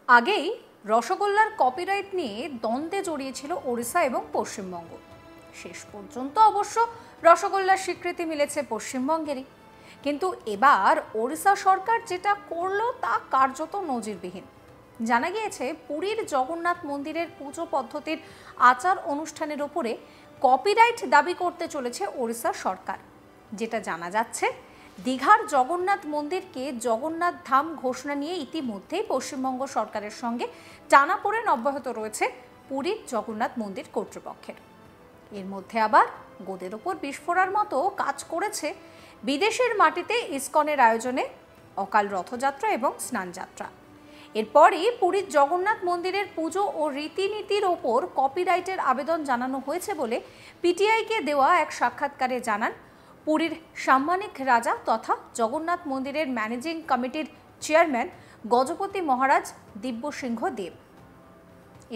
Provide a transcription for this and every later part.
আগেই রসগোল্লার কপিরাইট নিয়ে দ্বন্দ্বে জড়িয়েছিল ওড়িশা এবং পশ্চিমবঙ্গ। শেষ পর্যন্ত অবশ্য রসগোল্লার স্বীকৃতি মিলেছে পশ্চিমবঙ্গেরই। কিন্তু এবার ওড়িশা সরকার যেটা করলো তা কার্যত নজিরবিহীন। জানা গিয়েছে পুরীর জগন্নাথ মন্দিরের পুজো পদ্ধতির আচার অনুষ্ঠানের উপরে কপিরাইট দাবি করতে চলেছে ওড়িশা সরকার। যেটা জানা যাচ্ছে, দীঘার জগন্নাথ মন্দিরকে জগন্নাথ ধাম ঘোষণা নিয়ে ইতিমধ্যেই পশ্চিমবঙ্গ সরকারের সঙ্গে টানাপোড়েন অব্যাহত রয়েছে পুরীর জগন্নাথ মন্দির কর্তৃপক্ষের। এর মধ্যে আবার গোদের ওপর বিস্ফোরার মতো কাজ করেছে বিদেশের মাটিতে ইসকনের আয়োজনে অকাল রথযাত্রা এবং স্নানযাত্রা। এরপরই পুরীর জগন্নাথ মন্দিরের পুজো ও রীতিনীতির ওপর কপিরাইটের আবেদন জানানো হয়েছে বলে পিটিআইকে দেওয়া এক সাক্ষাৎকারে জানান পুরীর সাম্মানিক রাজা তথা জগন্নাথ মন্দিরের ম্যানেজিং কমিটির চেয়ারম্যান গজপতি মহারাজ দিব্যসিংহ দেব।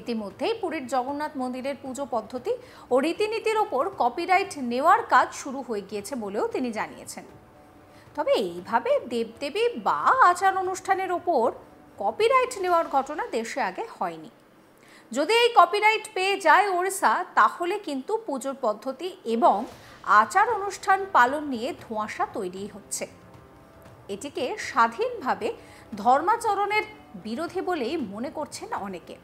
ইতিমধ্যেই পুরীর জগন্নাথ মন্দিরের পুজো পদ্ধতি ও রীতিনীতির ওপর কপিরাইট নেওয়ার কাজ শুরু হয়ে গিয়েছে বলেও তিনি জানিয়েছেন। তবে এইভাবে দেবদেবী বা আচার অনুষ্ঠানের ওপর কপিরাইট নেওয়ার ঘটনা দেশে আগে হয়নি। যদি এই কপিরাইট পেয়ে যায় ওড়িশা, তাহলে কিন্তু পুজোর পদ্ধতি এবং আচার অনুষ্ঠান পালন নিয়ে ধোঁয়াশা তৈরি হচ্ছে। এটিকে স্বাধীনভাবে ধর্মাচরণের বিরোধী বলেই মনে করছেন অনেকে।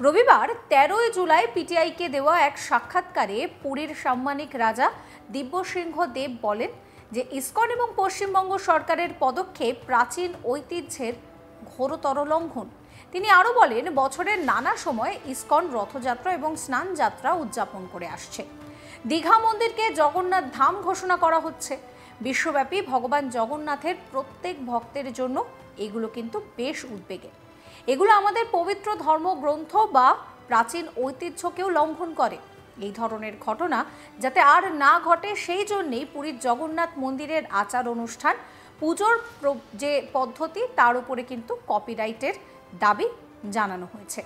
রবিবার 13 জুলাই পিটিআইকে দেওয়া এক সাক্ষাৎকারে পুরীর সাম্মানিক রাজা দিব্যসিংহ দেব বলেন যে ইসকন এবং পশ্চিমবঙ্গ সরকারের পদক্ষেপ প্রাচীন ঐতিহ্যের ঘোরতর লঙ্ঘন। তিনি আরও বলেন, বছরের নানা সময় ইসকন রথযাত্রা এবং স্নানযাত্রা উদযাপন করে আসছে। দীঘা মন্দিরকে জগন্নাথ ধাম ঘোষণা করা হচ্ছে। বিশ্বব্যাপী ভগবান জগন্নাথের প্রত্যেক ভক্তের জন্য এগুলো কিন্তু বেশ উদ্বেগের। এগুলো আমাদের পবিত্র ধর্মগ্রন্থ বা প্রাচীন ঐতিহ্যকেও লঙ্ঘন করে। এই ধরনের ঘটনা যাতে আর না ঘটে, সেই জন্যেই পুরীর জগন্নাথ মন্দিরের আচার অনুষ্ঠান, পুজোর যে পদ্ধতি তার উপরে কিন্তু কপিরাইটের দাবি জানানো হয়েছে।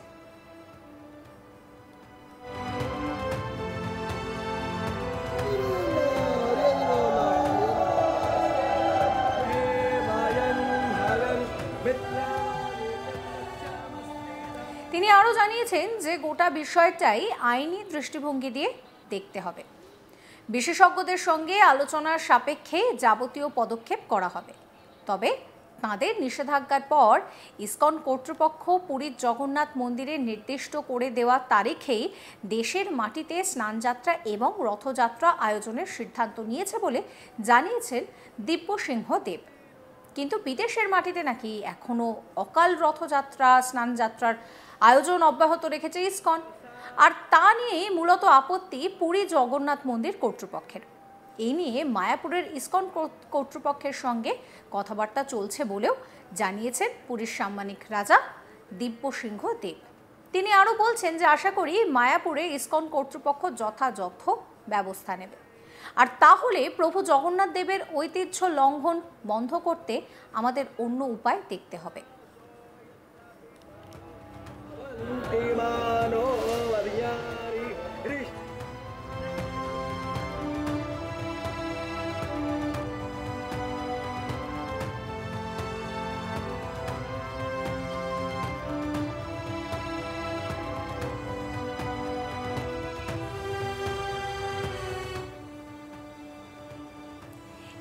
তিনি আরও জানিয়েছেন যে গোটা বিষয়টাই আইনি দৃষ্টিভঙ্গি দিয়ে দেখতে হবে। বিশেষজ্ঞদের সঙ্গে আলোচনার সাপেক্ষে যাবতীয় পদক্ষেপ করা হবে। তবে তাঁদের নিষেধাজ্ঞার পর ইসকন কর্তৃপক্ষ পুরীর জগন্নাথ মন্দিরে নির্দিষ্ট করে দেওয়া তারিখেই দেশের মাটিতে স্নানযাত্রা এবং রথযাত্রা আয়োজনের সিদ্ধান্ত নিয়েছে বলে জানিয়েছেন দিব্যসিংহ দেব। কিন্তু বিদেশের মাটিতে নাকি এখনও অকাল রথযাত্রা, স্নানযাত্রার আয়োজন অব্যাহত রেখেছে ইসকন। আর তা নিয়েই মূলত আপত্তি পুরী জগন্নাথ মন্দির কর্তৃপক্ষের। এই নিয়ে মায়াপুরের ইসকন কর্তৃপক্ষের সঙ্গে কথাবার্তা চলছে বলেও জানিয়েছেন পুরীর সাম্মানিক রাজা দিব্যসিংহ দেব। তিনি আরও বলছেন যে আশা করি মায়াপুরে ইসকন কর্তৃপক্ষ যথাযথ ব্যবস্থা নেবে। আর তাহলে প্রভু জগন্নাথ দেবের ঐতিহ্য লঙ্ঘন বন্ধ করতে আমাদের অন্য উপায় দেখতে হবে।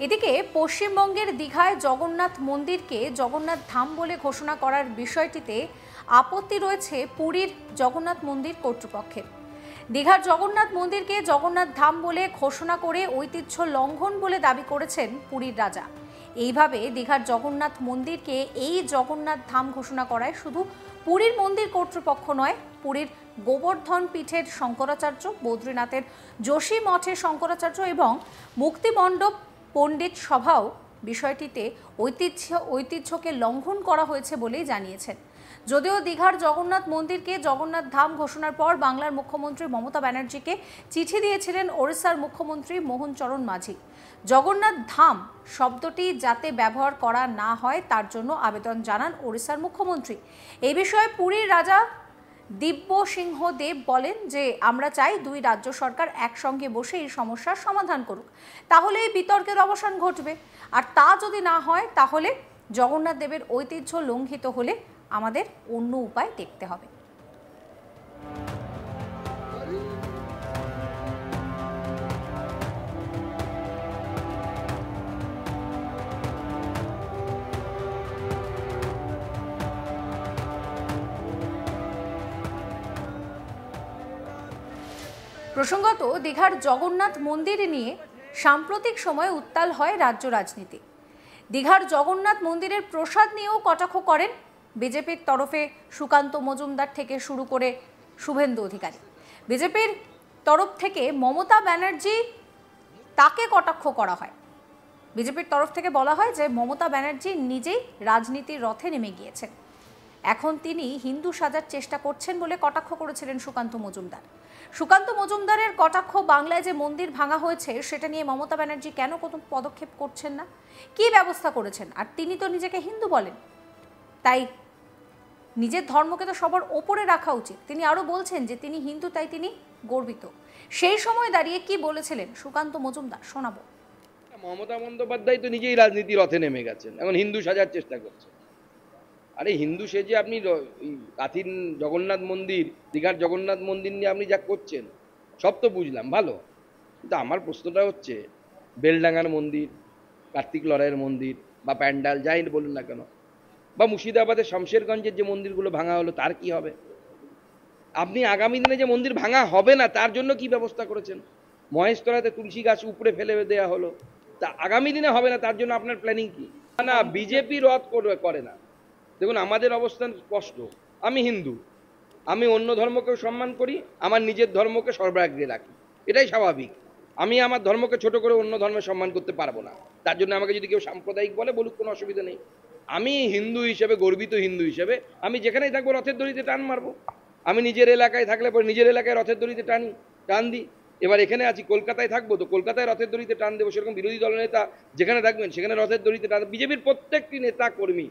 এদিকে পশ্চিমবঙ্গের দীঘায় জগন্নাথ মন্দিরকে জগন্নাথ ধাম বলে ঘোষণা করার বিষয়টিতে আপত্তি রয়েছে পুরীর জগন্নাথ মন্দির কর্তৃপক্ষের। দীঘার জগন্নাথ মন্দিরকে জগন্নাথ ধাম বলে ঘোষণা করে ঐতিহ্য লঙ্ঘন বলে দাবি করেছেন পুরীর রাজা। এইভাবে দীঘার জগন্নাথ মন্দিরকে এই জগন্নাথ ধাম ঘোষণা করায় শুধু পুরীর মন্দির কর্তৃপক্ষ নয়, পুরীর গোবর্ধন পীঠের শঙ্করাচার্য, বদ্রীনাথের যোশী মঠের শঙ্করাচার্য এবং মুক্তিমণ্ডপ পণ্ডিত সভাও বিষয়টিতে ঐতিহ্যকে লঙ্ঘন করা হয়েছে বলেই জানিয়েছেন। যদিও দীঘার জগন্নাথ মন্দিরকে জগন্নাথ ধাম ঘোষণার পর বাংলার মুখ্যমন্ত্রী মমতা ব্যানার্জিকে চিঠি দিয়েছিলেন ওড়িশার মুখ্যমন্ত্রী মোহন চরণ মাঝি। জগন্নাথ ধাম শব্দটি যাতে ব্যবহার করা না হয় তার জন্য আবেদন জানান ওড়িশার মুখ্যমন্ত্রী। এই বিষয়ে পুরীর রাজা দিব্যসিংহ দেব বলেন যে আমরা চাই দুই রাজ্য সরকার একসঙ্গে বসে এই সমস্যার সমাধান করুক, তাহলে এই বিতর্কের অবসান ঘটবে। আর তা যদি না হয় তাহলে জগন্নাথ দেবের ঐতিহ্য লঙ্ঘিত হলে আমাদের অন্য উপায় দেখতে হবে। প্রসঙ্গত, দীঘার জগন্নাথ মন্দির নিয়ে সাম্প্রতিক সময়ে উত্তাল হয় রাজ্য রাজনীতি। দীঘার জগন্নাথ মন্দিরের প্রসাদ নিয়েও কটাক্ষ করেন বিজেপির তরফে সুকান্ত মজুমদার থেকে শুরু করে শুভেন্দু অধিকারী। বিজেপির তরফ থেকে মমতা ব্যানার্জি তাকে কটাক্ষ করা হয়। বিজেপির তরফ থেকে বলা হয় যে মমতা ব্যানার্জি নিজেই রাজনীতির রথে নেমে গিয়েছেন, এখন তিনি হিন্দু সাজার চেষ্টা করছেন বলে কটাক্ষ করেছিলেন সুকান্ত মজুমদার। সুকান্ত মজুমদারের কটাক্ষ, বাংলায় যে মন্দির ভাঙা হয়েছে সেটা নিয়ে মমতা ব্যানার্জি কেন কোনো পদক্ষেপ করছেন না, কি ব্যবস্থা করেছেন? আর তিনি তো নিজেকে হিন্দু বলেন, তাই নিজের ধর্মকে তো সবার ওপরে রাখা উচিত। তিনি আরও বলছেন যে তিনি হিন্দু, তাই তিনি গর্বিত। সেই সময় দাঁড়িয়ে কি বলেছিলেন সুকান্ত মজুমদার শোনাবো। মমতা বন্দ্যোপাধ্যায় তো নিজেই রাজনীতির রথে নেমে গেছেন, এখন হিন্দু সাজার চেষ্টা করছেন। আরে হিন্দু সেজে আপনি কাথির জগন্নাথ মন্দির, দীঘার জগন্নাথ মন্দির নিয়ে আপনি যা করছেন সব তো বুঝলাম, ভালো। কিন্তু আমার প্রশ্নটা হচ্ছে, বেলডাঙ্গার মন্দির, কার্তিক লড়াইয়ের মন্দির বা প্যান্ডাল যাই বলুন না কেন, বা মুর্শিদাবাদের শমশেরগঞ্জের যে মন্দিরগুলো ভাঙা হলো তার কি হবে? আপনি আগামী দিনে যে মন্দির ভাঙা হবে না তার জন্য কি ব্যবস্থা করেছেন? মহেশতলাতে তুলসী গাছ উপরে ফেলে দেওয়া হলো, তা আগামী দিনে হবে না তার জন্য আপনার প্ল্যানিং কি? না, বিজেপি রদ করে না। দেখুন, আমাদের অবস্থান স্পষ্ট। আমি হিন্দু, আমি অন্য ধর্মকেও সম্মান করি, আমার নিজের ধর্মকে সর্বাগ্রে রাখি, এটাই স্বাভাবিক। আমি আমার ধর্মকে ছোট করে অন্য ধর্মের সম্মান করতে পারবো না, তার জন্য আমাকে যদি কেউ সাম্প্রদায়িক বলে বলুক, কোনো অসুবিধা নেই। আমি হিন্দু হিসেবে, গর্বিত হিন্দু হিসেবে আমি যেখানেই থাকবো রথের দড়িতে টান মারবো। আমি নিজের এলাকায় থাকলে পরে নিজের এলাকায় রথের দড়িতে টান দিই। এবার এখানে আছি, কলকাতায় থাকবো তো কলকাতায় রথের দড়িতে টান দেবো। সেরকম বিরোধী দলনেতা যেখানে থাকবেন সেখানে রথের দড়িতে টান। বিজেপির প্রত্যেকটি নেতা কর্মী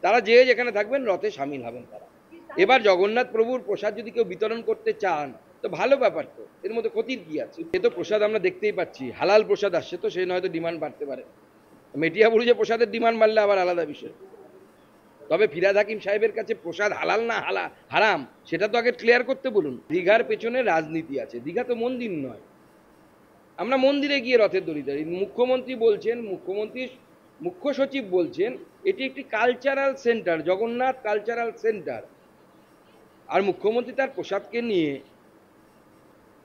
তারা যেখানে থাকবেন রথে সামিল হবেন তারা। এবার জগন্নাথ প্রভুর প্রসাদ যদি কেউ বিতরণ করতে চান তো ভালো ব্যাপার, তো এর মধ্যে ক্ষতির কি আছে? এ তো প্রসাদ আমরা দেখতেই পাচ্ছি, হালাল প্রসাদ আসছে, তো সেই নয়তো ডিমান্ড বাড়তে পারে। মেটিয়াবুরু যে প্রসাদের ডিমান্ড বাড়লে আবার আলাদা বিষয়। তবে ফিরহাদ হাকিম সাহেবের কাছে প্রসাদ হালাল না হারাম সেটা তো আগে ক্লিয়ার করতে বলুন। দীঘার পেছনে রাজনীতি আছে, দীঘা তো মন্দির নয়। আমরা মন্দিরে গিয়ে রথের দড়ি দাঁড়ি, মুখ্যমন্ত্রী বলছেন, মুখ্য সচিব বলছেন এটি একটি cultural centre, Jagannath cultural centre. আর মুখ্যমন্ত্রী তার প্রসাদকে নিয়ে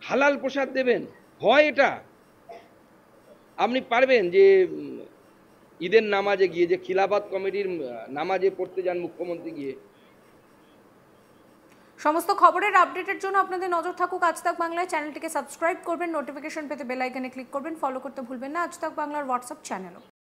হালাল প্রসাদ দেবেন? হয় এটা? আপনি পারবেন যে ঈদের নামাজে গিয়ে, যে খিলাফত কমিটির নামাজে পড়তে যান মুখ্যমন্ত্রী গিয়ে? সমস্ত খবরের আপডেটের জন্য আপনাদের নজর থাকুক আজ তাক বাংলায়। চ্যানেলটিকে সাবস্ক্রাইব করবেন, নোটিফিকেশন পেতে বেল আইকনে ক্লিক করবেন, ফলো করতে ভুলবেন না আজ তাক বাংলার হোয়াটসঅ্যাপ চ্যানেলও।